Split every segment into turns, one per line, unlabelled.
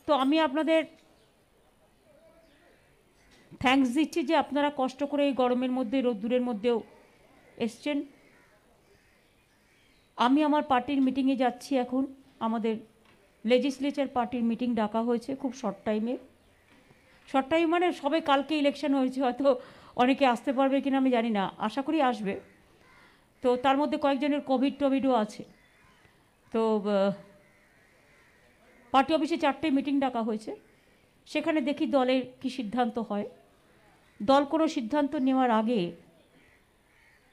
তো আমি আপনাদের থ্যাঙ্কস দিচ্ছি যে আপনারা কষ্ট করে এই গরমের মধ্যে রোদ্দুরের মধ্যেও এসছেন। আমি আমার পার্টির মিটিংয়ে যাচ্ছি এখন। আমাদের লেজিসলেচার পার্টির মিটিং ডাকা হয়েছে খুব শর্ট টাইমে। শর্ট টাইম মানে সবে কালকে ইলেকশন হয়েছে, হয়তো অনেকে আসতে পারবে কিনা আমি জানি না, আশা করি আসবে। তো তার মধ্যে কয়েকজনের কোভিডও আছে। তো পার্টি অফিসে 4টে মিটিং ডাকা হয়েছে, সেখানে দেখি দলের কি সিদ্ধান্ত হয়। দল কোনো সিদ্ধান্ত নেওয়ার আগে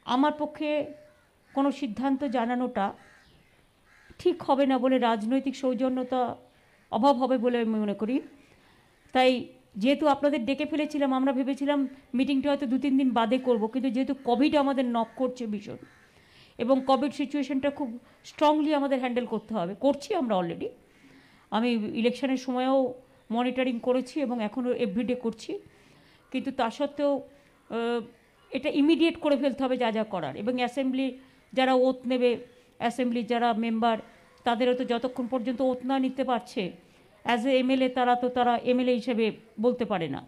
আমার পক্ষে কোনো সিদ্ধান্ত জানানোটা ঠিক হবে না বলে, রাজনৈতিক সৌজন্যতা অভাব হবে বলে আমি মনে করি। তাই যেহেতু আপনাদের ডেকে ফেলেছিলাম, আমরা ভেবেছিলাম মিটিংটা হয়তো 2-3 দিন বাদে করব, কিন্তু যেহেতু কোভিড আমাদের নক করছে ভীষণ, এবং কোভিড সিচুয়েশনটা খুব স্ট্রংলি আমাদের হ্যান্ডেল করতে হবে, করছি আমরা অলরেডি। আমি ইলেকশনের সময়ও মনিটরিং করেছি এবং এখনও এভরিডে করছি, কিন্তু তা সত্ত্বেও এটা ইমিডিয়েট করে ফেলতে হবে যা যা করার। এবং অ্যাসেম্বলি যারা ওথ নেবে, অ্যাসেম্বলির যারা মেম্বার, তাদেরও তো যতক্ষণ পর্যন্ত ওথ না নিতে পারছে অ্যাজ এ এমএলএ, তারা এমএলএ হিসেবে বলতে পারে না।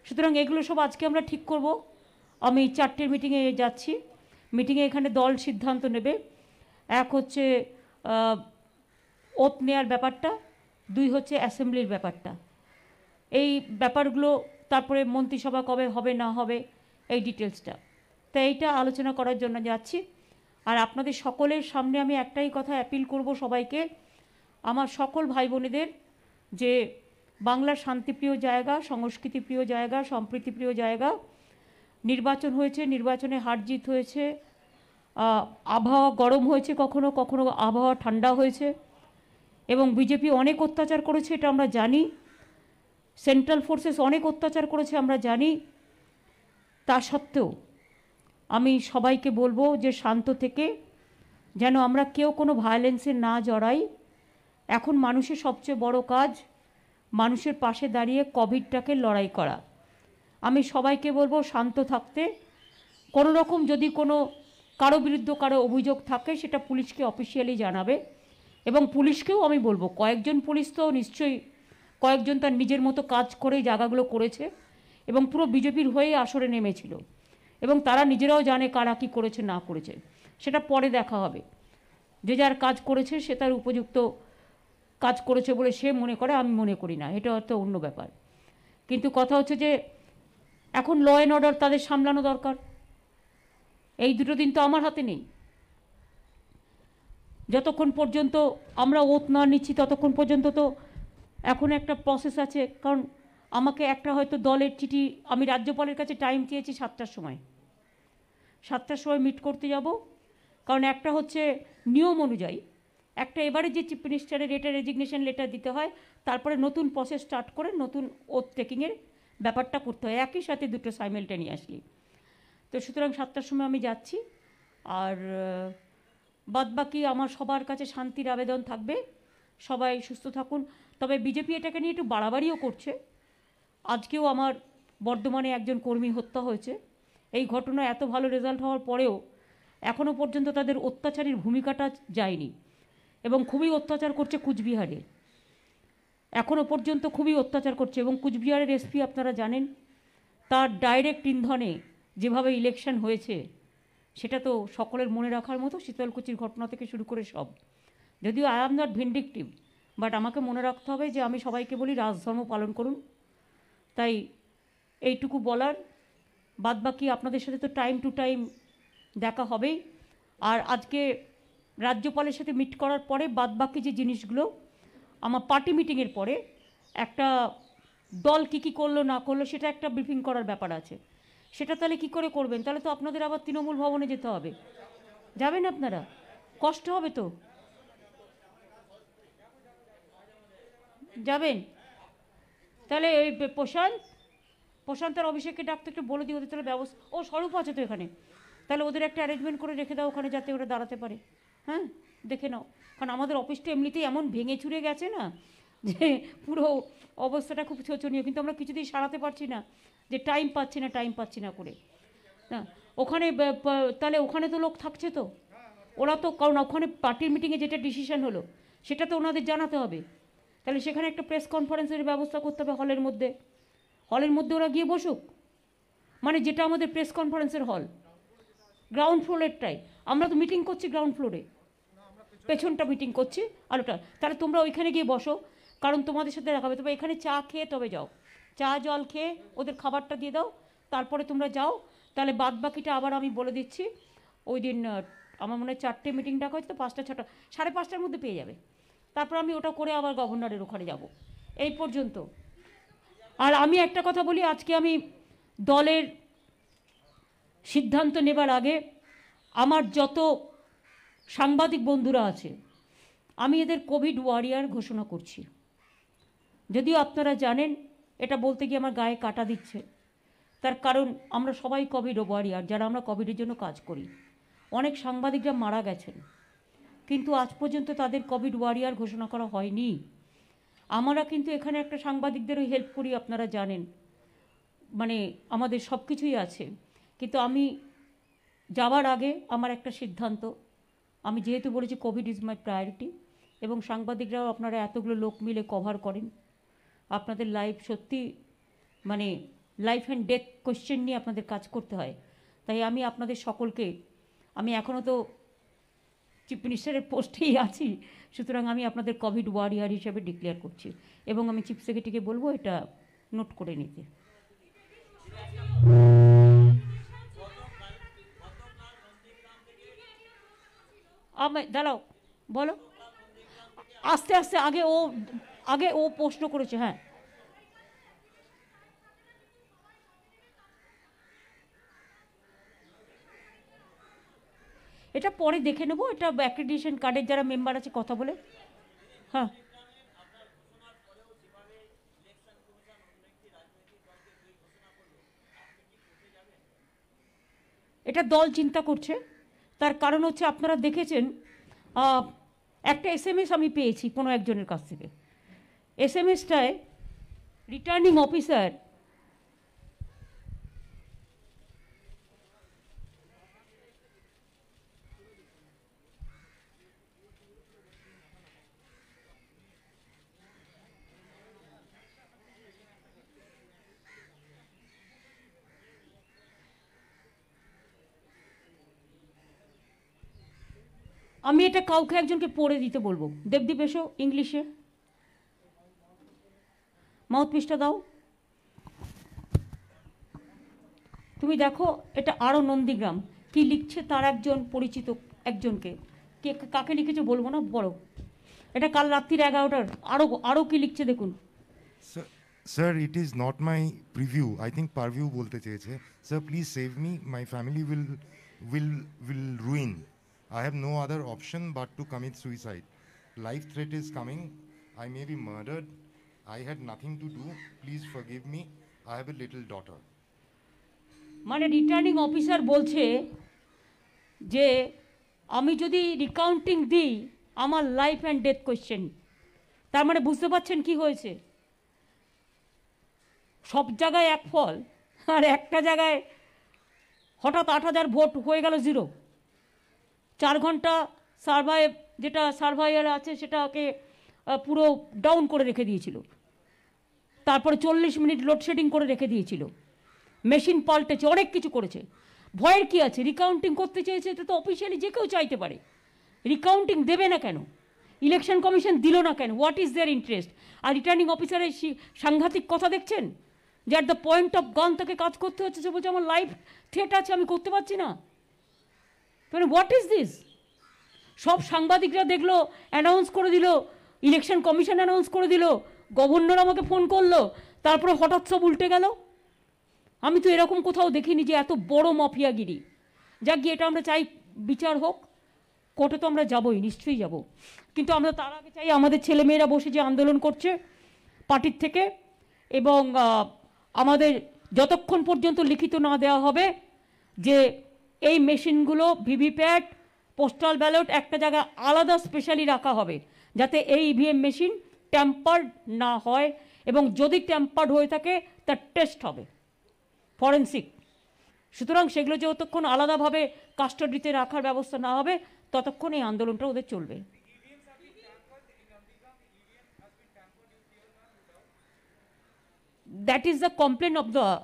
সুতরাং এগুলো সব আজকে আমরা ঠিক করব। আমি 4টের মিটিংয়ে যাচ্ছি। মিটিংয়ে এখানে দল সিদ্ধান্ত নেবে। এক হচ্ছে ওথ নেওয়ার ব্যাপারটা, 2 হচ্ছে অ্যাসেম্বলির ব্যাপারটা। এই ব্যাপারগুলো তারপরে মন্ত্রিসভা কবে হবে না হবে এই ডিটেলসটা, তো এইটা আলোচনা করার জন্য যাচ্ছি। আর আপনাদের সকলের সামনে আমি একটাই কথা অ্যাপিল করব সবাইকে, আমার সকল ভাই বোনেদের, যে বাংলার শান্তিপ্রিয় জায়গা, সংস্কৃতিপ্রিয় জায়গা, সম্প্রীতিপ্রিয় জায়গা, নির্বাচন হয়েছে, নির্বাচনে হার জিত হয়েছে, আবহাওয়া গরম হয়েছে, কখনো কখনো আবহাওয়া ঠান্ডা হয়েছে, এবং বিজেপি অনেক অত্যাচার করেছে, এটা আমরা জানি। সেন্ট্রাল ফোর্সেস অনেক অত্যাচার করেছে আমরা জানি। তা সত্ত্বেও আমি সবাইকে বলবো যে শান্ত থেকে, যেন আমরা কেউ কোনো ভায়োলেন্সে না জড়াই। এখন মানুষের সবচেয়ে বড় কাজ মানুষের পাশে দাঁড়িয়ে কোভিডটাকে লড়াই করা। আমি সবাইকে বলবো শান্ত থাকতে। কোনো রকম যদি কোনো কারো বিরুদ্ধে কারো অভিযোগ থাকে সেটা পুলিশকে অফিসিয়ালি জানাবে। এবং পুলিশকেও আমি বলবো, কয়েকজন পুলিশ তো নিশ্চয়ই কয়েকজন তার নিজের মতো কাজ করেই জায়গাগুলো করেছে এবং পুরো বিজেপির হয়েই আসরে নেমেছিল, এবং তারা নিজেরাও জানে কারা কী করেছে না করেছে, সেটা পরে দেখা হবে। যে যার কাজ করেছে সে তার উপযুক্ত কাজ করেছে বলে সে মনে করে, আমি মনে করি না, এটা হয়তো অন্য ব্যাপার। কিন্তু কথা হচ্ছে যে এখন ল অ্যান্ড অর্ডার তাদের সামলানো দরকার। এই 2 দিন তো আমার হাতে নেই। যতক্ষণ পর্যন্ত আমরা ওথ না নিচ্ছি ততক্ষণ পর্যন্ত তো এখন একটা প্রসেস আছে। কারণ আমাকে একটা হয়তো দলের চিঠি, আমি রাজ্যপালের কাছে টাইম চেয়েছি 7টার সময়, 7টার সময় মিট করতে যাব। কারণ একটা হচ্ছে নিয়ম অনুযায়ী একটা এবারে যে চিফ মিনিস্টারের রেজিগনেশন লেটার দিতে হয়, তারপরে নতুন প্রসেস স্টার্ট করে নতুন ওথ টেকিংয়ের ব্যাপারটা করতে হয়, একই সাথে 2টো সাইমেলটেনিয়াসলি। তো সুতরাং 7টার সময় আমি যাচ্ছি। আর বাদবাকি আমার সবার কাছে শান্তির আবেদন থাকবে, সবাই সুস্থ থাকুন। তবে বিজেপি এটাকে নিয়ে একটু বাড়াবাড়িও করছে। আজকেও আমার বর্ধমানে একজন কর্মী হত্যা হয়েছে। এই ঘটনা এত ভালো রেজাল্ট হওয়ার পরেও এখনও পর্যন্ত তাদের অত্যাচারীর ভূমিকাটা যায়নি, এবং খুবই অত্যাচার করছে কুচবিহারে, এখনও পর্যন্ত খুবই অত্যাচার করছে। এবং কুচবিহারের এসপি আপনারা জানেন, তার ডাইরেক্ট ইন্ধনে যেভাবে ইলেকশন হয়েছে সেটা তো সকলের মনে রাখার মতো। শীতলকুচির ঘটনা থেকে শুরু করে সব, যদিও I am not vindictive, but আমাকে মনে রাখতে হবে যে আমি সবাইকে বলি রাজধর্ম পালন করুন। তাই এইটুকু বলার, বাদবাকি আপনাদের সাথে তো টাইম টু টাইম দেখা হবেই। আর আজকে রাজ্যপালের সাথে মিট করার পরে বাদবাকি যে জিনিসগুলো আমার পার্টি মিটিংয়ের পরে একটা দল কী করলো না করলো সেটা একটা ব্রিফিং করার ব্যাপার আছে। সেটা তাহলে কী করে করবেন? তাহলে তো আপনাদের আবার তৃণমূল ভবনে যেতে হবে। যাবেন আপনারা? কষ্ট হবে তো। যাবেন? তাহলে ওই প্রশান্ত আর অভিষেককে ডাকতে একটু বলে দিই, ওদের তাহলে ব্যবস্থা, ও স্বরূপ আছে তো এখানে, তাহলে ওদের একটা অ্যারেঞ্জমেন্ট করে রেখে দাও ওখানে, যাতে ওরা দাঁড়াতে পারে। হ্যাঁ, দেখে নাও। কারণ আমাদের অফিসটা এমনিতেই এমন ভেঙে চুরে গেছে না, যে পুরো অবস্থাটা খুব শোচনীয়, কিন্তু আমরা কিছুতেই সারাতে পারছি না, যে টাইম পাচ্ছি না করে। না ওখানে তাহলে ওখানে তো লোক থাকছে তো, ওরা তো, কারণ ওখানে পার্টির মিটিংয়ে যেটা ডিসিশন হলো সেটা তো ওনাদের জানাতে হবে। তাহলে সেখানে একটা প্রেস কনফারেন্সের ব্যবস্থা করতে হবে হলের মধ্যে ওরা গিয়ে বসুক, মানে যেটা আমাদের প্রেস কনফারেন্সের হল গ্রাউন্ড ফ্লোরেরটাই। আমরা তো মিটিং করছি গ্রাউন্ড ফ্লোরে, পেছনটা মিটিং করছি আর ওটা, তাহলে তোমরা ওইখানে গিয়ে বসো, কারণ তোমাদের সাথে দেখা হবে। তবে এখানে চা খেয়ে তবে যাও, চা জল খেয়ে ওদের খাবারটা দিয়ে দাও, তারপরে তোমরা যাও। তাহলে বাদ বাকিটা আবার আমি বলে দিচ্ছি, ওই দিন আমার মনে হয় 4টে মিটিং ডাকা হচ্ছে, তো 5টা 6টা 5:30টার মধ্যে পেয়ে যাবে। তারপর আমি ওটা করে আবার গভর্নরের ওখানে যাব। এই পর্যন্ত। আর আমি একটা কথা বলি, আজকে আমি দলের সিদ্ধান্ত নেবার আগে আমার যত সাংবাদিক বন্ধুরা আছে, আমি এদের কোভিড ওয়ারিয়ার ঘোষণা করছি। যদিও আপনারা জানেন, এটা বলতে গিয়ে আমার গায়ে কাটা দিচ্ছে, তার কারণ আমরা সবাই কোভিড ওয়ারিয়ার, যারা আমরা কোভিডের জন্য কাজ করি। অনেক সাংবাদিকরা মারা গেছেন, কিন্তু আজ পর্যন্ত তাদের কোভিড ওয়ারিয়ার ঘোষণা করা হয়নি। আমরা কিন্তু এখানে একটা সাংবাদিকদেরও হেল্প করি, আপনারা জানেন, মানে আমাদের সব কিছুই আছে। কিন্তু আমি যাওয়ার আগে আমার একটা সিদ্ধান্ত, আমি যেহেতু বলেছি কোভিড ইজ মাই প্রায়োরিটি, এবং সাংবাদিকরাও আপনারা এতগুলো লোক মিলে কভার করেন, আপনাদের লাইফ সত্যি মানে লাইফ অ্যান্ড ডেথ কোয়েশ্চেন নিয়ে আপনাদের কাজ করতে হয়। তাই আমি আপনাদের সকলকে, আমি এখনও তো চিফ মিনিস্টারের পোস্টেই আছি, সুতরাং আমি আপনাদের কোভিড ওয়ারিয়ার হিসেবে ডিক্লেয়ার করছি, এবং আমি চিফ সেক্রেটারিকে বলবো এটা নোট করে নিতে। দাঁড়াও, বলো আস্তে আস্তে, আগে ও প্রশ্ন করেছে। হ্যাঁ, এটা পরে দেখে নেবো, এটা অ্যাক্রেডিটেশন কার্ডের যারা মেম্বার আছে কথা বলে। হ্যাঁ, এটা দল চিন্তা করছে। তার কারণ হচ্ছে আপনারা দেখেছেন, একটা SMS আমি পেয়েছি কোনো একজনের কাছ থেকে। SMS-টায় রিটার্নিং অফিসার আমি এটা কাউকে একজনকে পড়ে দিতে বলবো। দেবদীপ এসো, ইংলিশে মাউথপিসটা দাও। তুমি দেখো, এটা আরও নন্দীগ্রাম কি লিখছে, তার একজন পরিচিত একজনকে, কে কাকে লিখেছে বলবো না, বড়। এটা কাল রাত্রির 11টার, আরও কি লিখছে দেখুন।
Sir, it is not my preview. I think Parview bolte cheyeche. Sir, please save me. My family will ruin. I have no other option but to commit suicide. Life threat is coming. I may be murdered. I had nothing to do. Please forgive me. I have a little daughter.
মানে returning officer বলছে যে আমি যদি recounting দিই আমার life and death question. তার মানে বুঝতে পারছেন কি হয়েছে, সব জায়গায় এক ফল, আর একটা জায়গায় হঠাৎ 8,000 ভোট হয়ে গেল 0। 4 ঘন্টা যেটা সার্ভাইয়ার আছে সেটাকে পুরো ডাউন করে রেখে দিয়েছিল, তারপরে 40 মিনিট লোডশেডিং করে রেখে দিয়েছিল, মেশিন পাল্টেছে, অনেক কিছু করেছে। ভয়ের কি আছে, রিকাউন্টিং করতে চেয়েছে, এটা তো অফিসিয়ালি যে কেউ চাইতে পারে। রিকাউন্টিং দেবে না কেন, ইলেকশন কমিশন দিল না কেন, হোয়াট ইজ দেয়ার ইন্টারেস্ট? আর রিটার্নিং অফিসারের সাংঘাতিক কথা দেখছেন, যে অ্যাট দ্য পয়েন্ট অফ গান তাকে কাজ করতে হচ্ছে, সে বলছে আমার লাইফ থ্রেট আছে, আমি করতে পারছি না। মানে হোয়াট ইজ দিস? সব সাংবাদিকরা দেখলো, অ্যানাউন্স করে দিল, ইলেকশন কমিশন অ্যানাউন্স করে দিল, গভর্নর আমাকে ফোন করলো, তারপরে হঠাৎ সব উল্টে গেল। আমি তো এরকম কোথাও দেখিনি যে এত বড় মাফিয়াগিরি। যাক গিয়ে, এটা আমরা চাই বিচার হোক, কোর্টে তো আমরা যাবই, নিশ্চয়ই যাব, কিন্তু আমরা তার আগে চাই আমাদের ছেলেমেয়েরা বসে যে আন্দোলন করছে পার্টির থেকে, এবং আমাদের যতক্ষণ পর্যন্ত লিখিত না দেওয়া হবে যে এই মেশিনগুলো ভিভিপ্যাট, পোস্টাল ব্যালট একটা জায়গায় আলাদা স্পেশালি রাখা হবে, যাতে এই ইভিএম মেশিন ট্যাম্পার্ড না হয়, এবং যদি ট্যাম্পার্ড হয়ে থাকে তার টেস্ট হবে ফরেন্সিক। সুতরাং সেগুলো যতক্ষণ আলাদাভাবে কাস্টাডিতে রাখার ব্যবস্থা না হবে ততক্ষণ এই আন্দোলনটা ওদের চলবে। that is the complaint of the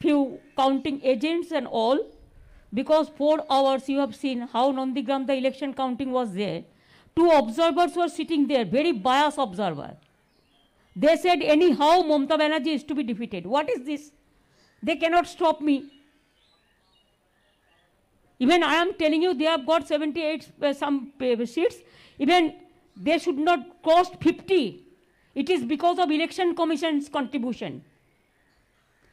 few counting agents and all, because 4 hours you have seen how Nandigram the election counting was there. 2 observers were sitting there, very biased observer. They said anyhow Mamata Banerjee is to be defeated. What is this? They cannot stop me. Even I am telling you, they have got 78 some seats. Even they should not cross 50. It is because of Election Commission's contribution.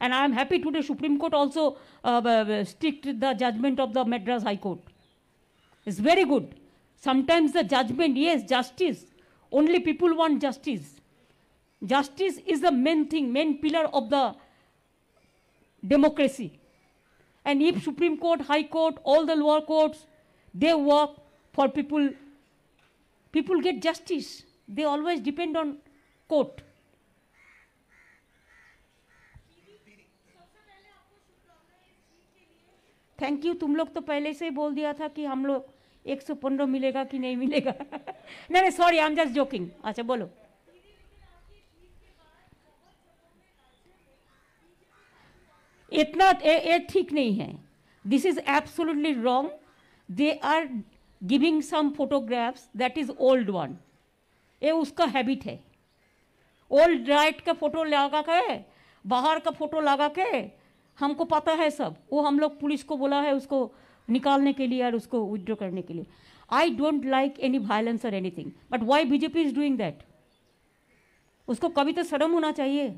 And I am happy today Supreme Court also sticked the judgment of the Madras High Court. It's very good. Sometimes the judgment, yes, justice. Only people want justice. Justice is the main thing, main pillar of the democracy. And if Supreme Court, High Court, all the lower courts, they work for people, people get justice. They always depend on court. Thank you. तुम लोग तो पहले से ही बोल दिया था कि हम लोग 115 मिलेगा कि नहीं मिलेगा. नहीं sorry, I am just joking. अच्छा बोलो. इतना ये ठीक नहीं है. This is absolutely wrong. They are giving some photographs that is old one. ये उसका हैबिट है. ओल्ड राइट का फोटो लगा के, बाहर का फोटो लगा के, हमको पता है सब. वो हम लोग पुलिस को बोला है उसको निकालने के लिए और उसको विड्रॉ करने के लिए. I don't like any violence और anything, but why BJP is doing that? उसको कभी तो शर्म होना चाहिए.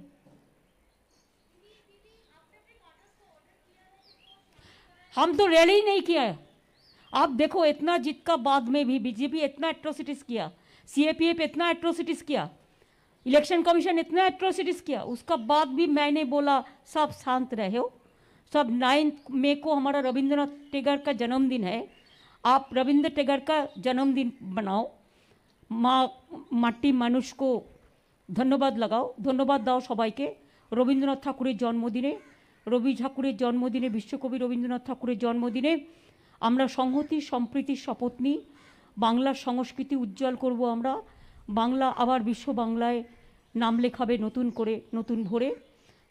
हम तो रैली ही नहीं किया है. आप देखो, इतना जीत का बाद में भी बीजेपी इतना एट्रोसिटीज किया, सीएपीएफ इतना एट्रोसिटीज किया, इलेक्शन कमीशन इतना एट्रोसिटीज किया, उसका बाद भी मैंने बोला सब शांत रहे हो. सब 9 मई को हमारा रविंद्रनाथ टैगोर का जन्मदिन है. आप रविंद्र टैगोर का जन्मदिन बनाओ. माटी मानुष को धन्यवाद लगाओ, धन्यवाद दाओ सबाइके. रविंद्रनाथ ठाकुरेर जन्मदिने, रवि ठाकुरेर जन्मदिने, विश्वकवि रविंद्रनाथ ठाकुरेर जन्मदिने আমরা সংহতি সম্প্রীতির শপথ নিই. বাংলার সংস্কৃতি উজ্জ্বল করব আমরা. বাংলা আবার বিশ্ব বাংলায় নাম লেখাবে নতুন করে, নতুন ভোরে.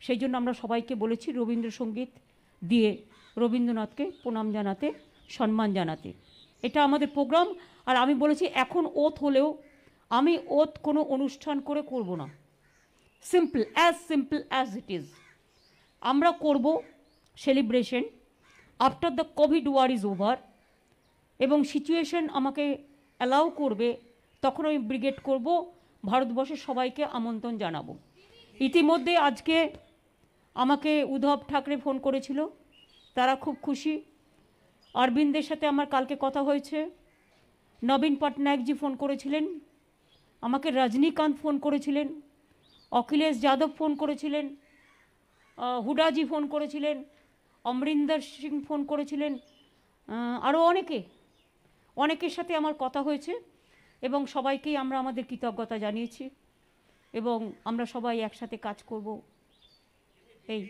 সেই জন্য আমরা সবাইকে বলেছি রবীন্দ্রসঙ্গীত দিয়ে রবীন্দ্রনাথকে প্রণাম জানাতে, সম্মান জানাতে. এটা আমাদের প্রোগ্রাম. আর আমি বলেছি এখন ওথ হলেও আমি ওথ কোনো অনুষ্ঠান করে করব না. সিম্পল অ্যাজ ইট ইজ আমরা করব celebration after the COVID war is over. এবং সিচুয়েশন আমাকে অ্যালাউ করবে তখন আমি ব্রিগেড করব, ভারতবর্ষের সবাইকে আমন্ত্রণ জানাবো. ইতিমধ্যে আজকে আমাকে উদ্ধব ঠাকরে ফোন করেছিল, তারা খুব খুশি. অরবিন্দের সাথে আমার কালকে কথা হয়েছে. নবীন পটনায়কজি ফোন করেছিলেন আমাকে, রজনীকান্ত ফোন করেছিলেন, অখিলেশ যাদব ফোন করেছিলেন, হুডাজি ফোন করেছিলেন, অমরিন্দর সিং ফোন করেছিলেন, আরও অনেকের সাথে আমার কথা হয়েছে এবং সবাইকেই আমরা আমাদের কৃতজ্ঞতা জানিয়েছি এবং আমরা সবাই একসাথে কাজ করব. এই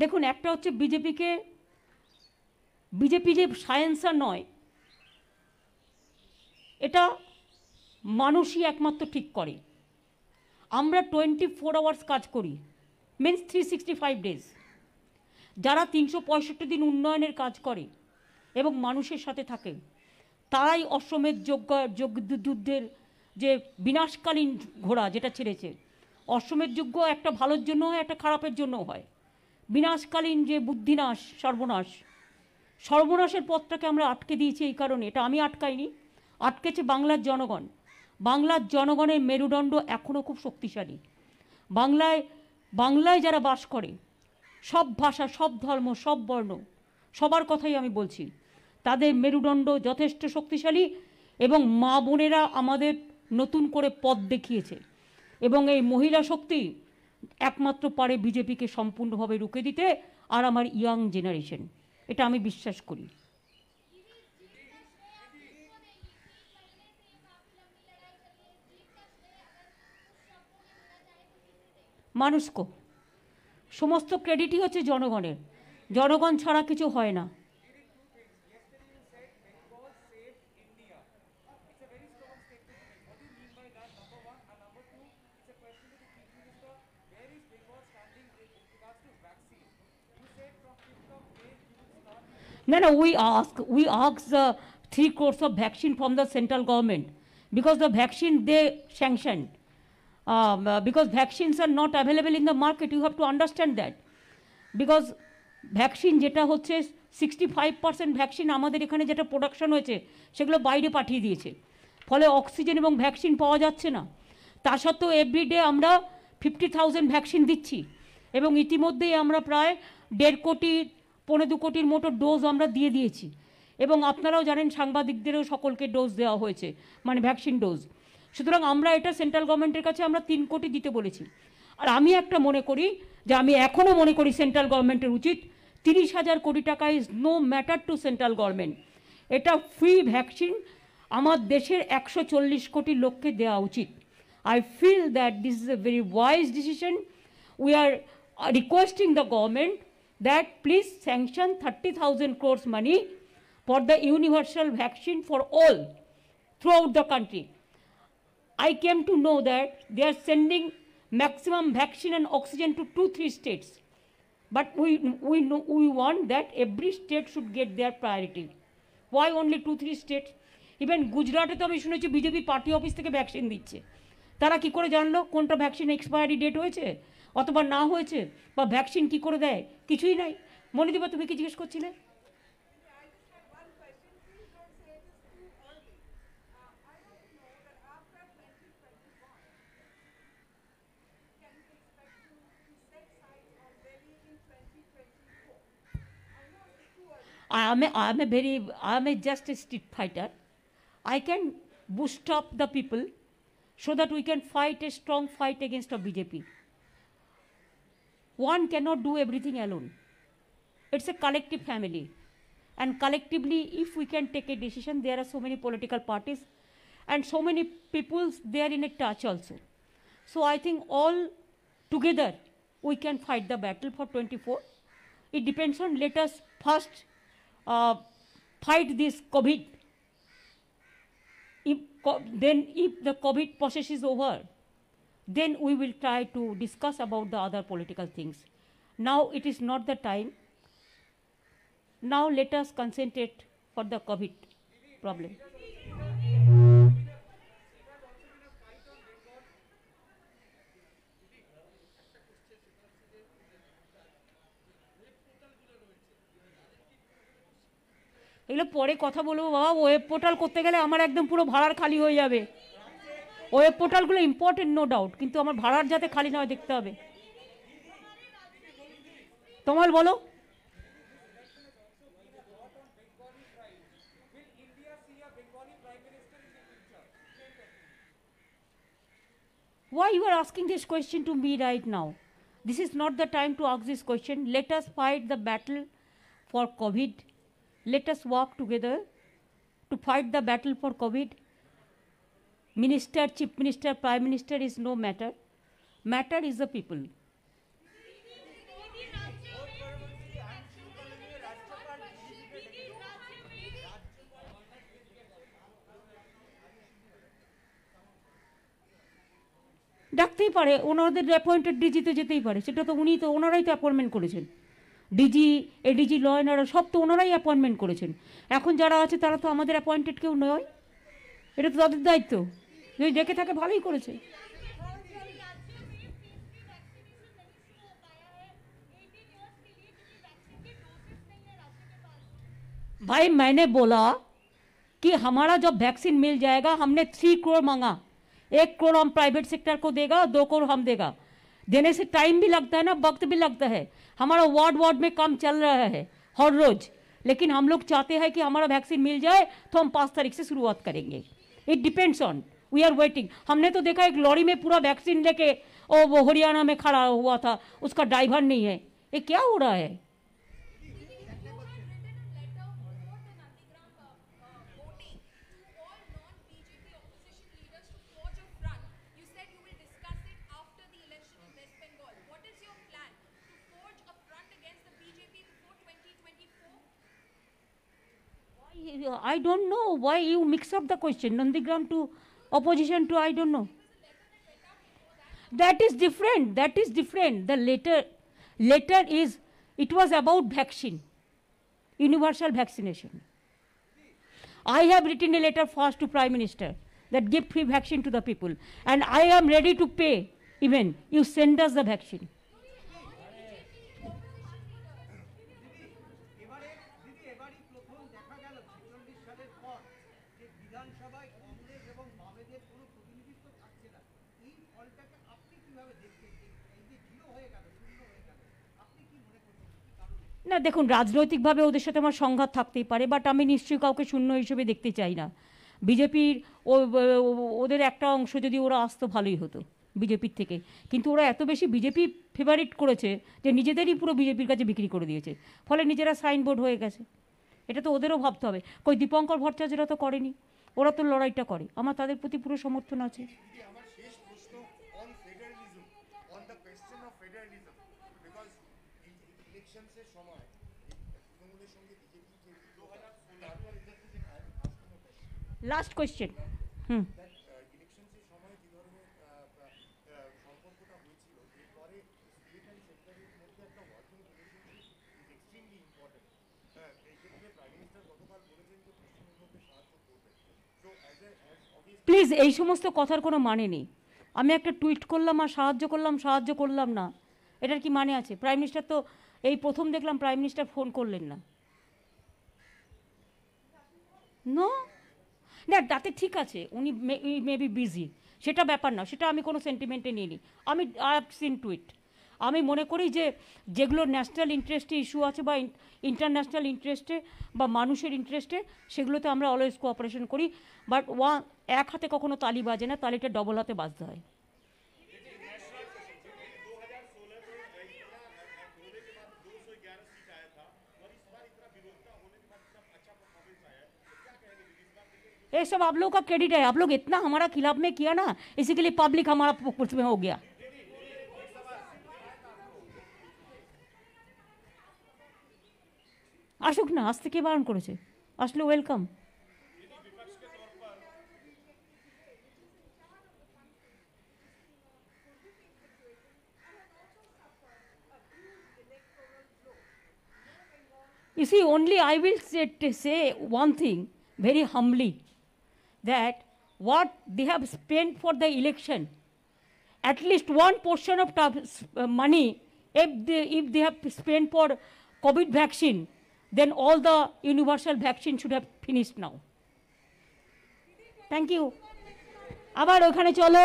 দেখুন, একটা হচ্ছে বিজেপি যে সায়েন্সার নয়, এটা মানুষই একমাত্র ঠিক করে. আমরা 24 আওয়ার্স কাজ করি, মিনস 365 ডেজ. যারা 365 দিন উন্নয়নের কাজ করে এবং মানুষের সাথে থাকে, তারাই অশ্বমেধ যুদ্ধের যে বিনাশকালীন ঘোড়া যেটা ছেড়েছে. অশ্বমেধ যজ্ঞ একটা ভালোর জন্য হয়, একটা খারাপের জন্য হয়. বিনাশকালীন যে বুদ্ধিনাশ, সর্বনাশের পথটাকে আমরা আটকে দিয়েছি. এই কারণে এটা আমি আটকাইনি, আটকেছে বাংলার জনগণ. বাংলার জনগণের মেরুদণ্ড এখনও খুব শক্তিশালী. বাংলায় যারা বাস করে, সব ভাষা, সব ধর্ম, সব বর্ণ, সবার কথাই আমি বলছি, তাদের মেরুদণ্ড যথেষ্ট শক্তিশালী এবং মা বোনেরা আমাদের নতুন করে পথ দেখিয়েছে. এবং এই মহিলা শক্তি একমাত্র পারে বিজেপিকে সম্পূর্ণভাবে রুখে দিতে, আর আমার ইয়াং জেনারেশন, এটা আমি বিশ্বাস করি. মানুষ কো সমস্ত ক্রেডিটই হচ্ছে জনগণের, জনগণ ছাড়া কিছু হয় না। No, no, we ask the 3 crores of vaccine from the central government because the vaccine they sanctioned. Because vaccines are not available in the market, you have to understand that. Because vaccine যেটা হচ্ছে 65% vaccine আমাদের এখানে যেটা production হয়েছে সেগুলো বাইরে পাঠিয়ে দিয়েছে, ফলে অক্সিজেন এবং ভ্যাকসিন পাওয়া যাচ্ছে না। তা সত্ত্বেও এভরিডে আমরা 50,000 ভ্যাকসিন দিচ্ছি এবং ইতিমধ্যেই আমরা প্রায় 1.5 কোটি 1.25 কোটির মতো ডোজ আমরা দিয়ে দিয়েছি। এবং আপনারাও জানেন সাংবাদিকদেরও সকলকে ডোজ দেওয়া হয়েছে, মানে ভ্যাকসিন ডোজ। সুতরাং আমরা এটা সেন্ট্রাল গভর্নমেন্টের কাছে আমরা 3 কোটি দিতে বলেছি। আর আমি একটা মনে করি যে আমি এখনও মনে করি সেন্ট্রাল গভর্নমেন্টের উচিত 30,000 কোটি টাকা is no matter to central government. এটা ফ্রি ভ্যাকসিন আমার দেশের 140 কোটি লোককে দেওয়া উচিত। I feel that this is a very wise decision. We are requesting the government that please sanction 30,000 crores money for the universal vaccine for all throughout the country. I came to know that they are sending maximum vaccine and oxygen to 2-3 states. But we want that every state should get their priority. Why only 2-3 states? Even Gujarat তো আমি শুনেছি BJP party office থেকে vaccine দিচ্ছে। তারা কি করে জানলো কোনটা ভ্যাকসিন এক্সপায়ারি ডেট হয়েছে অথবা না হয়েছে, বা ভ্যাকসিন কি করে দেয়? কিছুই নাই। মনিদীপা তুমি কি জিজ্ঞেস করছিলে? I am just a street fighter. I can boost up the people so that we can fight a strong fight against a BJP. One cannot do everything alone. It's a collective family. And collectively, if we can take a decision, there are so many political parties and so many people, they are in a touch also. So I think all together, we can fight the battle for 24. It depends on, let us first fight this COVID. If the COVID process is over, then we will try to discuss about the other political things. Now it is not the time. Now let us concentrate for the COVID problem. এগুলো পরে কথা বলবো বাবা। Web portal করতে গেলে আমার একদম পুরো ভাড়ার খালি হয়ে যাবে। ওয়েব পোর্টালগুলো ইম্পর্টেন্ট নো ডাউট, কিন্তু আমার ভাড়ার যাতে খালি না হয় দেখতে হবে। তোমার বলো। Why you are asking this question to me right now? This is not the time to ask this question. Let us fight the battle for COVID. Let us work together to fight the battle for COVID. Minister, Chief Minister, Prime Minister is no matter. Matter is the people. ডাকতেই পারে, ওনাদের appointed DG তো যেতেই পারে, সেটা তো উনি তো ওনারাই তো অ্যাপয়েন্টমেন্ট করেছেন। DG, ADG, law and order সব তো ওনারাই অ্যাপয়েন্টমেন্ট করেছেন। এখন যারা আছে তারা তো আমাদের অ্যাপয়েন্টেড কেউ নয়, এটা তো তাদের দায়িত্ব। যদি ডেকে থাকে ভালোই করেছে। भाई मैंने बोला कि हमारा जब वैक्सीन मिल जाएगा, हमने 3 करोड़ मांगा, 1 करोड़ हम प्राइवेट सेक्टर को देगा, 2 करोड़ हम देगा। देने से टाइम भी लगता है ना, वक्त भी लगता है। हमारा वार्ड में काम चल रहा है हर रोज, लेकिन हम लोग चाहते हैं कि हमारा वैक्सीन मिल जाए तो हम 5 तारीख से शुरुआत करेंगे। It depends on, we are waiting. हमने तो देखा एक लॉरी में पूरा वैक्सीन लेके वो हरियाणा में खड़ा हुआ था, उसका ड्राइवर नहीं है। ये क्या हो रहा है?
West Bengal.
I don't know why you mix up the question, Nandigram to opposition to I don't know. That is different. That is different. The letter is, it was about vaccine, universal vaccination. I have written a letter first to Prime Minister that give free vaccine to the people, and I am ready to pay even. You send us the vaccine. না দেখুন, রাজনৈতিকভাবে ওদের সাথে আমার সংঘাত থাকতেই পারে, but আমি নিশ্চয়ই কাউকে শূন্য হিসেবে দেখতে চাই না। বিজেপির ওদের একটা অংশ যদি ওরা আসতো ভালোই হতো বিজেপির থেকে, কিন্তু ওরা এত বেশি বিজেপি ফেভারিট করেছে যে নিজেদেরই পুরো বিজেপির কাছে বিক্রি করে দিয়েছে, ফলে নিজেরা সাইনবোর্ড হয়ে গেছে। এটা তো ওদেরও ভাবতে হবে। কই দীপঙ্কর ভট্টাচার্যরা তো করেনি, ওরা তো লড়াইটা করে, আমার তাদের প্রতি পুরো সমর্থন আছে। Last question. প্লিজ এই সমস্ত কথার কোনো মানে নেই। আমি একটা টুইট করলাম আর সাহায্য করলাম না, এটার কি মানে আছে? প্রাইম মিনিস্টার তো এই প্রথম দেখলাম প্রাইম মিনিস্টার ফোন করলেন না। নো না, তাতে ঠিক আছে, উনি মে বি বিজি, সেটা ব্যাপার না, সেটা আমি কোনো সেন্টিমেন্টে নিয়ে নিই। আমি আই হ্যাভ সিন টুইট। আমি মনে করি যে যেগুলো ন্যাশনাল ইন্টারেস্টে ইস্যু আছে বা ইন্টারন্যাশনাল ইন্টারেস্টে বা মানুষের ইন্টারেস্টে, সেগুলোতে আমরা অলওয়েজ কোঅপারেশন করি, বাট এক হাতে কখনো তালি বাজে না, তালিটা ডবল হাতে বাজতে হয়। ये सब आप लोगों का क्रेडिट है, आप लोग इतना हमारा खिलाफ में किया ना, इसी के लिए पब्लिक हमारा उसमें हो गया। আসুক না, আজ থেকে বারণ করেছে, আসলে welcome. You see, only I will say one thing very humbly, that what they have spent for the election, at least one portion of money, if they have spent for COVID vaccine, then all the universal vaccine should have finished now. Thank you. আবার ওখানে চলো।